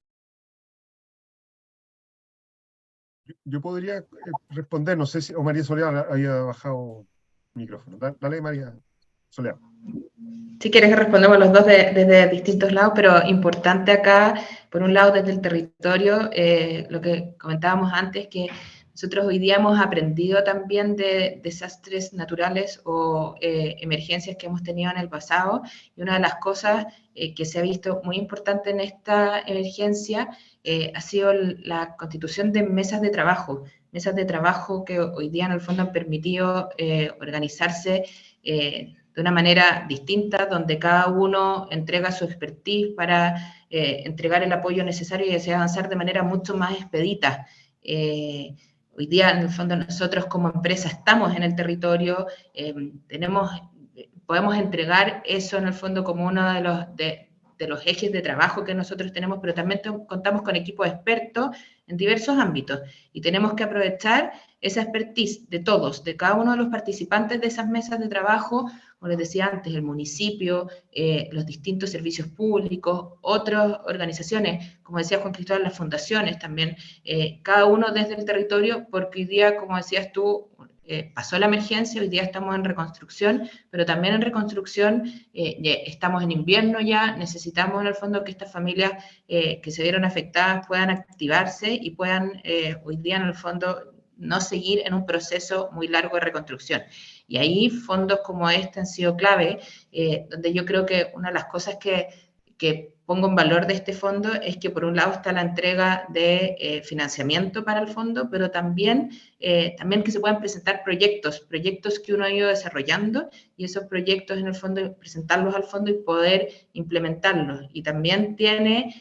Yo podría responder, no sé si o María Soledad había bajado el micrófono. Dale, María Soledad. Si quieres que respondamos los dos desde distintos lados, pero importante acá, por un lado desde el territorio, lo que comentábamos antes, que nosotros hoy día hemos aprendido también de desastres naturales o emergencias que hemos tenido en el pasado, y una de las cosas que se ha visto muy importante en esta emergencia ha sido la constitución de mesas de trabajo que hoy día en el fondo han permitido organizarse de una manera distinta, donde cada uno entrega su expertise para entregar el apoyo necesario y así avanzar de manera mucho más expedita. Hoy día, en el fondo, nosotros como empresa estamos en el territorio, podemos entregar eso en el fondo como uno de los ejes de trabajo que nosotros tenemos, pero también contamos con equipos expertos en diversos ámbitos y tenemos que aprovechar esa expertise de todos, de cada uno de los participantes de esas mesas de trabajo, como les decía antes, el municipio, los distintos servicios públicos, otras organizaciones, como decía Juan Cristóbal, las fundaciones también, cada uno desde el territorio, porque hoy día, como decías tú, pasó la emergencia, hoy día estamos en reconstrucción, pero también en reconstrucción estamos en invierno ya, necesitamos en el fondo que estas familias que se vieron afectadas puedan activarse y puedan hoy día en el fondo no seguir en un proceso muy largo de reconstrucción. Y ahí fondos como este han sido clave, donde yo creo que una de las cosas que pongo en valor de este fondo es que por un lado está la entrega de financiamiento para el fondo, pero también que se puedan presentar proyectos que uno ha ido desarrollando y esos proyectos en el fondo presentarlos al fondo y poder implementarlos. Y también tiene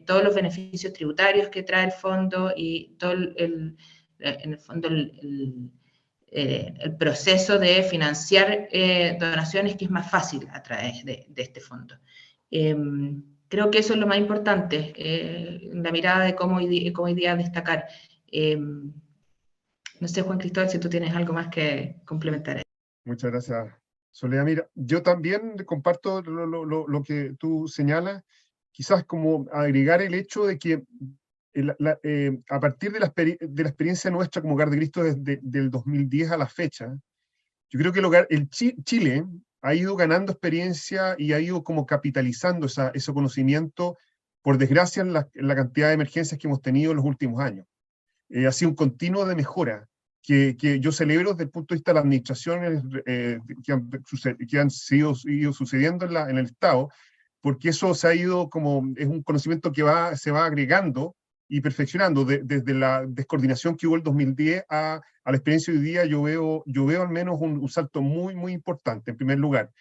todos los beneficios tributarios que trae el fondo y todo en el fondo el proceso de financiar donaciones que es más fácil a través de este fondo. Creo que eso es lo más importante, la mirada de cómo hoy día destacar. No sé, Juan Cristóbal, si tú tienes algo más que complementar. Muchas gracias, Soledad. Mira, yo también comparto lo que tú señalas, quizás como agregar el hecho de que a partir de la experiencia nuestra como Hogar de Cristo desde el 2010 a la fecha, yo creo que Chile ha ido ganando experiencia y ha ido como capitalizando ese conocimiento, por desgracia, en la cantidad de emergencias que hemos tenido en los últimos años. Ha sido un continuo de mejora que yo celebro desde el punto de vista de las administraciones que han ido sucediendo en el Estado, porque eso se ha ido es un conocimiento que se va agregando y perfeccionando desde la descoordinación que hubo el 2010 a la experiencia de hoy día. Yo veo al menos un salto muy, muy importante, en primer lugar.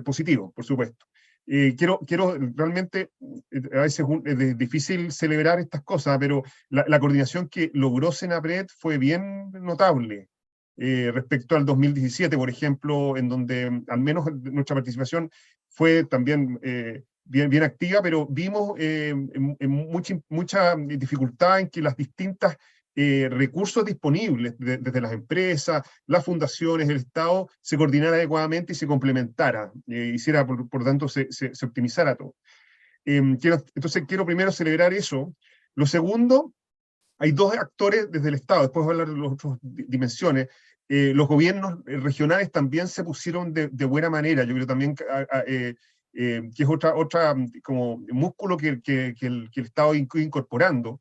Positivo, por supuesto. Quiero realmente, a veces es difícil celebrar estas cosas, pero la coordinación que logró Senapred fue bien notable respecto al 2017, por ejemplo, en donde al menos nuestra participación fue también bien activa, pero vimos mucha dificultad en que las distintas recursos disponibles desde las empresas, las fundaciones, el Estado, se coordinara adecuadamente y se complementara, hiciera, por tanto, se optimizara todo. Entonces quiero primero celebrar eso. Lo segundo, hay dos actores desde el Estado, después voy a hablar de las otras dimensiones. Los gobiernos regionales también se pusieron de buena manera, yo creo también que es otra como músculo que el Estado incorporando,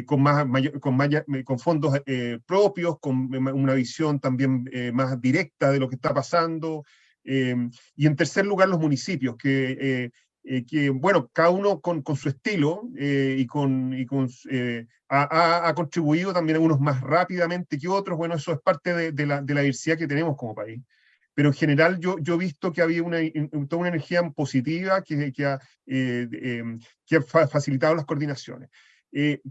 con fondos propios, con una visión también más directa de lo que está pasando. Y en tercer lugar, los municipios, que bueno, cada uno con su estilo ha contribuido también algunos más rápidamente que otros. Bueno, eso es parte de la diversidad que tenemos como país. Pero en general yo he visto que había toda una energía positiva que ha facilitado las coordinaciones.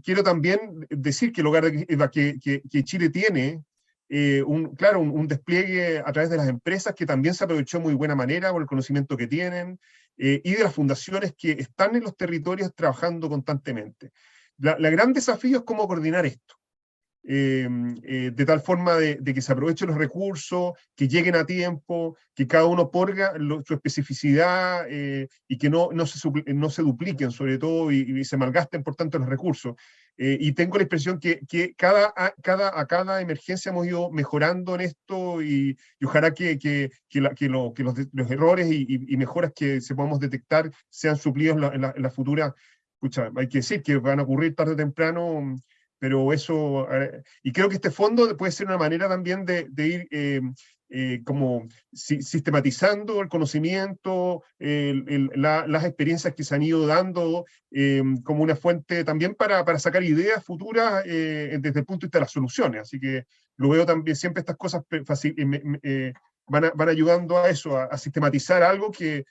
Quiero también decir que el lugar que Chile tiene, un despliegue a través de las empresas que también se aprovechó de muy buena manera con el conocimiento que tienen, y de las fundaciones que están en los territorios trabajando constantemente. La gran desafío es cómo coordinar esto, de tal forma de que se aprovechen los recursos, que lleguen a tiempo, que cada uno ponga su especificidad, y que no se dupliquen sobre todo y se malgasten por tanto los recursos. Y tengo la impresión que a cada emergencia hemos ido mejorando en esto, y ojalá que los errores y mejoras que se podamos detectar sean suplidos en la futura. Escucha, hay que decir que van a ocurrir tarde o temprano, pero eso, y creo que este fondo puede ser una manera también de ir como sistematizando el conocimiento, las experiencias que se han ido dando, como una fuente también para sacar ideas futuras desde el punto de vista de las soluciones. Así que lo veo también, siempre estas cosas van ayudando a eso, a sistematizar algo que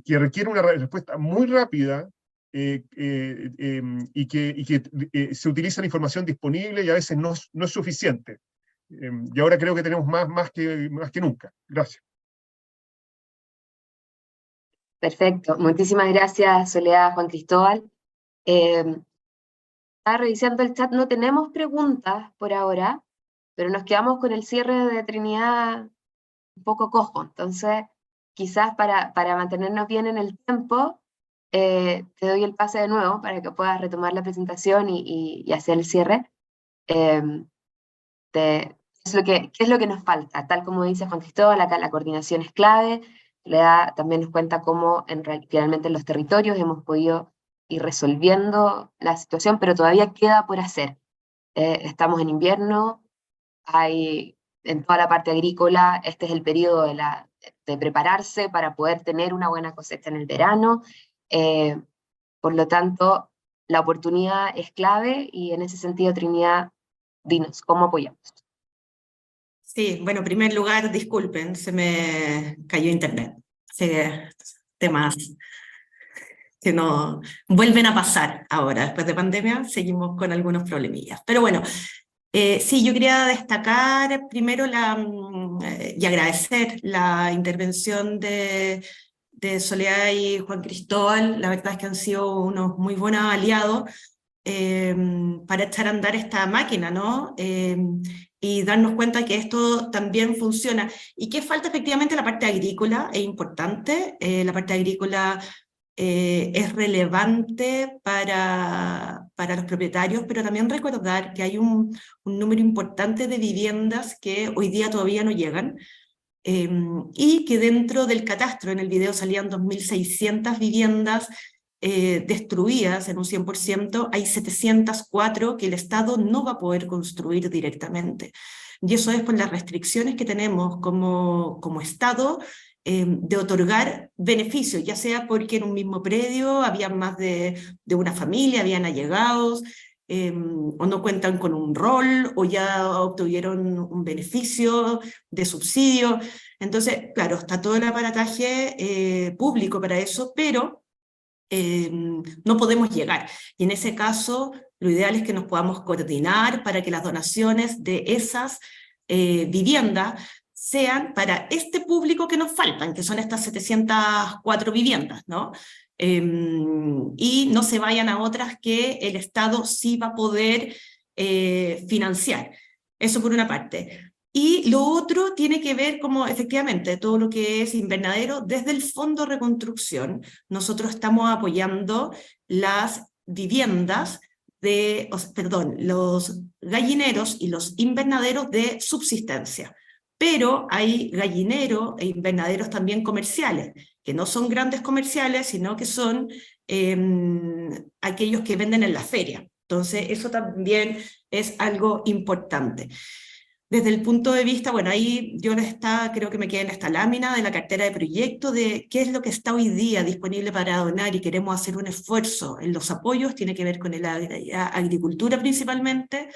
requiere una respuesta muy rápida, y que se utiliza la información disponible y a veces no es suficiente. Y ahora creo que tenemos más que nunca. Gracias. Perfecto, muchísimas gracias, Soledad, Juan Cristóbal. Estaba revisando el chat, no tenemos preguntas por ahora, pero nos quedamos con el cierre de Trinidad un poco cojo. Entonces, quizás para mantenernos bien en el tiempo, te doy el pase de nuevo para que puedas retomar la presentación y hacer el cierre. ¿Qué es lo que nos falta? Tal como dice Juan Cristóbal, acá la coordinación es clave. También nos cuenta cómo finalmente en los territorios hemos podido ir resolviendo la situación, pero todavía queda por hacer. Estamos en invierno, hay en toda la parte agrícola, este es el periodo de prepararse para poder tener una buena cosecha en el verano. Por lo tanto, la oportunidad es clave, y en ese sentido, Trinidad, dinos, ¿cómo apoyamos? Sí, bueno, en primer lugar, disculpen, se me cayó internet. Sí, temas que no vuelven a pasar ahora, después de pandemia, seguimos con algunos problemillas. Pero bueno, sí, yo quería destacar primero y agradecer la intervención de Soledad y Juan Cristóbal. La verdad es que han sido unos muy buenos aliados para echar a andar esta máquina, ¿no? Y darnos cuenta que esto también funciona. Y que falta efectivamente la parte agrícola, es importante. La parte agrícola es relevante para los propietarios, pero también recordar que hay un número importante de viviendas que hoy día todavía no llegan, y que dentro del catastro, en el video salían 2.600 viviendas destruidas en un 100%, hay 704 que el Estado no va a poder construir directamente. Y eso es por las restricciones que tenemos como Estado, de otorgar beneficios, ya sea porque en un mismo predio había más de una familia, habían allegados, o no cuentan con un rol, o ya obtuvieron un beneficio de subsidio. Entonces, claro, está todo el aparataje público para eso, pero no podemos llegar. Y en ese caso, lo ideal es que nos podamos coordinar para que las donaciones de esas viviendas sean para este público que nos faltan, que son estas 704 viviendas, ¿no? y no se vayan a otras que el Estado sí va a poder financiar. Eso por una parte. Y lo otro tiene que ver como efectivamente todo lo que es invernadero. Desde el Fondo Reconstrucción nosotros estamos apoyando las viviendas los gallineros y los invernaderos de subsistencia. Pero hay gallineros e invernaderos también comerciales, que no son grandes comerciales, sino que son aquellos que venden en la feria. Entonces eso también es algo importante. Desde el punto de vista, bueno, ahí yo creo que me queda en esta lámina de la cartera de proyecto de qué es lo que está hoy día disponible para donar y queremos hacer un esfuerzo en los apoyos, tiene que ver con la agricultura principalmente,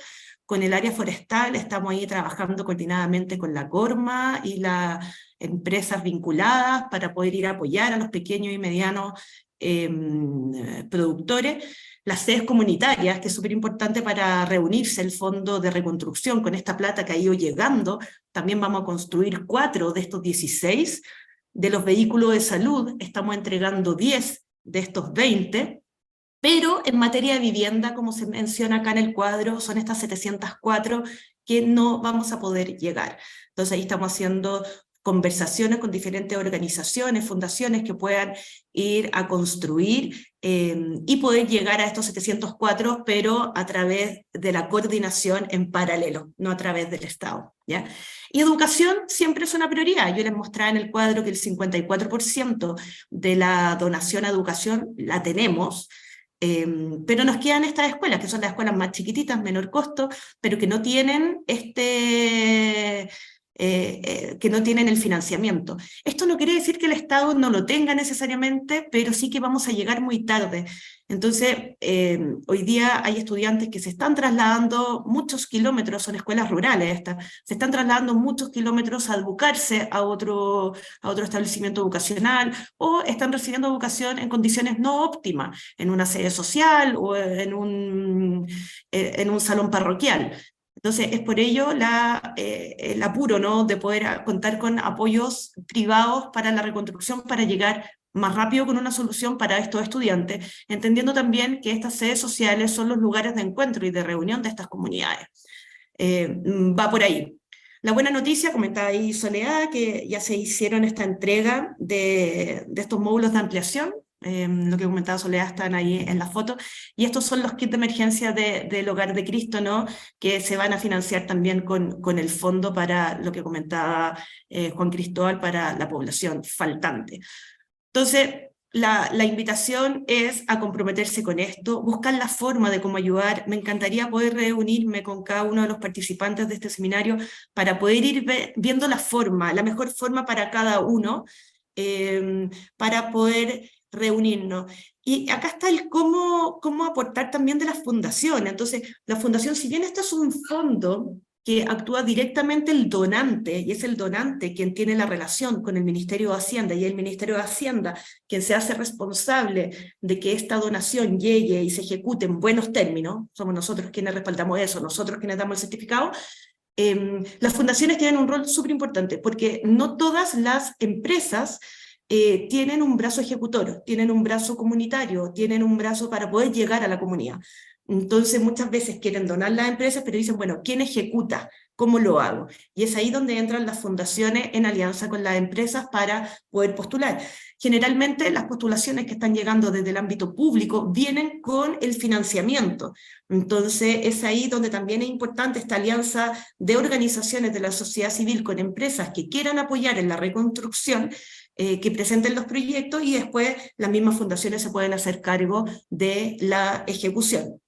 con el área forestal, estamos ahí trabajando coordinadamente con la CORMA y las empresas vinculadas para poder ir a apoyar a los pequeños y medianos productores. Las sedes comunitarias, que es súper importante para reunirse el Fondo de Reconstrucción con esta plata que ha ido llegando. También vamos a construir 4 de estos 16. De los vehículos de salud estamos entregando 10 de estos 20, pero en materia de vivienda, como se menciona acá en el cuadro, son estas 704 que no vamos a poder llegar. Entonces ahí estamos haciendo conversaciones con diferentes organizaciones, fundaciones que puedan ir a construir y poder llegar a estos 704, pero a través de la coordinación en paralelo, no a través del Estado, ¿ya? Y educación siempre es una prioridad. Yo les mostraba en el cuadro que el 54% de la donación a educación la tenemos, pero nos quedan estas escuelas, que son las escuelas más chiquititas, menor costo, pero que no tienen que no tienen el financiamiento. Esto no quiere decir que el Estado no lo tenga necesariamente, pero sí que vamos a llegar muy tarde. Entonces, hoy día hay estudiantes que se están trasladando muchos kilómetros, son escuelas rurales estas, se están trasladando muchos kilómetros a educarse a otro establecimiento educacional, o están recibiendo educación en condiciones no óptimas, en una sede social o en un salón parroquial. Entonces, es por ello el apuro, ¿no?, de poder contar con apoyos privados para la reconstrucción, para llegar más rápido con una solución para estos estudiantes, entendiendo también que estas sedes sociales son los lugares de encuentro y de reunión de estas comunidades. Va por ahí. La buena noticia, comentaba ahí Soledad, que ya se hicieron esta entrega de estos módulos de ampliación. Lo que comentaba Soledad están ahí en la foto, y estos son los kits de emergencia del Hogar de Cristo, ¿no?, que se van a financiar también con el fondo para lo que comentaba Juan Cristóbal, para la población faltante. Entonces, la invitación es a comprometerse con esto, buscar la forma de cómo ayudar. Me encantaría poder reunirme con cada uno de los participantes de este seminario para poder ir viendo la mejor forma para cada uno, para poder reunirnos. Y acá está el cómo aportar también de las fundaciones. Entonces, la fundación, si bien este es un fondo que actúa directamente el donante, y es el donante quien tiene la relación con el Ministerio de Hacienda, y el Ministerio de Hacienda quien se hace responsable de que esta donación llegue y se ejecute en buenos términos, somos nosotros quienes respaldamos eso, nosotros quienes damos el certificado. Las fundaciones tienen un rol súper importante, porque no todas las empresas tienen un brazo ejecutor, tienen un brazo comunitario, tienen un brazo para poder llegar a la comunidad. Entonces muchas veces quieren donar las empresas, pero dicen, bueno, ¿quién ejecuta? ¿Cómo lo hago? Y es ahí donde entran las fundaciones en alianza con las empresas para poder postular. Generalmente las postulaciones que están llegando desde el ámbito público vienen con el financiamiento. Entonces es ahí donde también es importante esta alianza de organizaciones de la sociedad civil con empresas que quieran apoyar en la reconstrucción, que presenten los proyectos, y después las mismas fundaciones se pueden hacer cargo de la ejecución.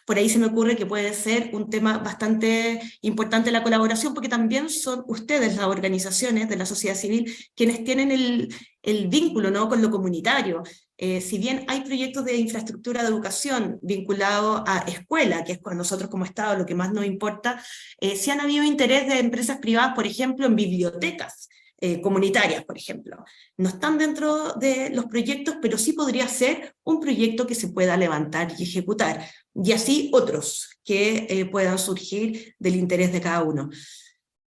Por ahí se me ocurre que puede ser un tema bastante importante la colaboración, porque también son ustedes, las organizaciones de la sociedad civil, quienes tienen el vínculo, ¿no?, con lo comunitario. Si bien hay proyectos de infraestructura de educación vinculados a escuela, que es con nosotros como Estado lo que más nos importa, sí han habido interés de empresas privadas, por ejemplo, en bibliotecas comunitarias, por ejemplo. No están dentro de los proyectos, pero sí podría ser un proyecto que se pueda levantar y ejecutar, y así otros que puedan surgir del interés de cada uno.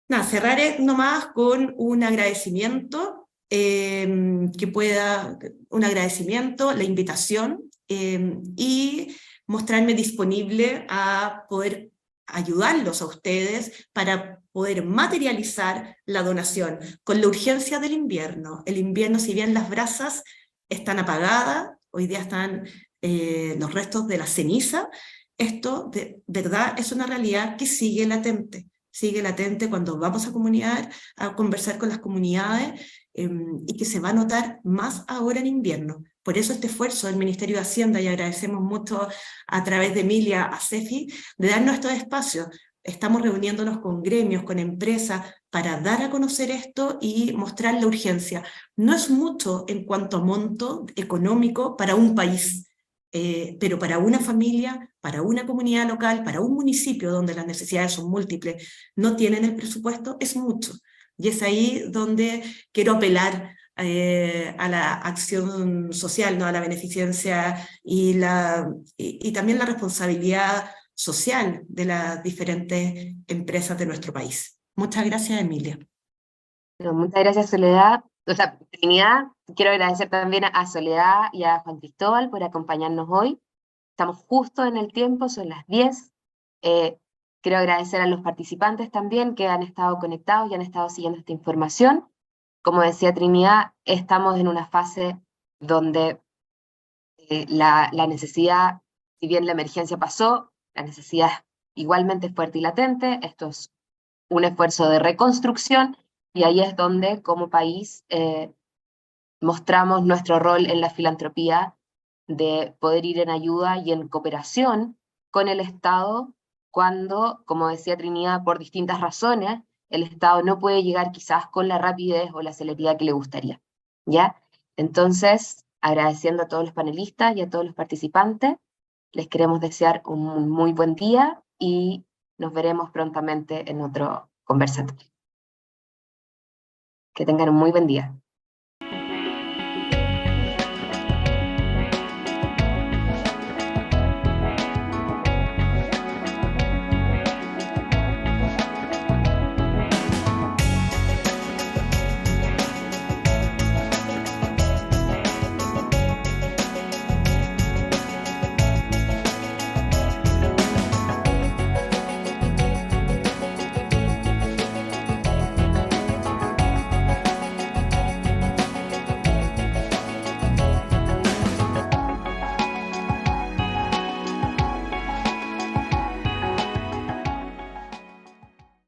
Nada, cerraré nomás con un agradecimiento que pueda, un agradecimiento, la invitación, y mostrarme disponible a poder ayudarlos a ustedes para poder materializar la donación, con la urgencia del invierno. El invierno, si bien las brasas están apagadas, hoy día están los restos de la ceniza, esto de verdad es una realidad que sigue latente cuando vamos a conversar con las comunidades, y que se va a notar más ahora en invierno. Por eso este esfuerzo del Ministerio de Hacienda, y agradecemos mucho a través de Emilia a CEFI, de darnos estos espacios. Estamos reuniéndonos con gremios, con empresas, para dar a conocer esto y mostrar la urgencia. No es mucho en cuanto a monto económico para un país, pero para una familia, para una comunidad local, para un municipio donde las necesidades son múltiples, no tienen el presupuesto, es mucho. Y es ahí donde quiero apelar a la acción social, ¿no? A la beneficencia y también la responsabilidad social de las diferentes empresas de nuestro país. Muchas gracias, Emilia. No, muchas gracias, Soledad. O sea, Trinidad, quiero agradecer también a Soledad y a Juan Cristóbal por acompañarnos hoy. Estamos justo en el tiempo, son las 10. Quiero agradecer a los participantes también que han estado conectados y han estado siguiendo esta información. Como decía Trinidad, estamos en una fase donde la necesidad, si bien la emergencia pasó, la necesidad es igualmente fuerte y latente. Esto es un esfuerzo de reconstrucción, y ahí es donde, como país, mostramos nuestro rol en la filantropía, de poder ir en ayuda y en cooperación con el Estado, cuando, como decía Trinidad, por distintas razones, el Estado no puede llegar quizás con la rapidez o la celeridad que le gustaría, ¿ya? Entonces, agradeciendo a todos los panelistas y a todos los participantes, les queremos desear un muy buen día y nos veremos prontamente en otro conversatorio. Que tengan un muy buen día.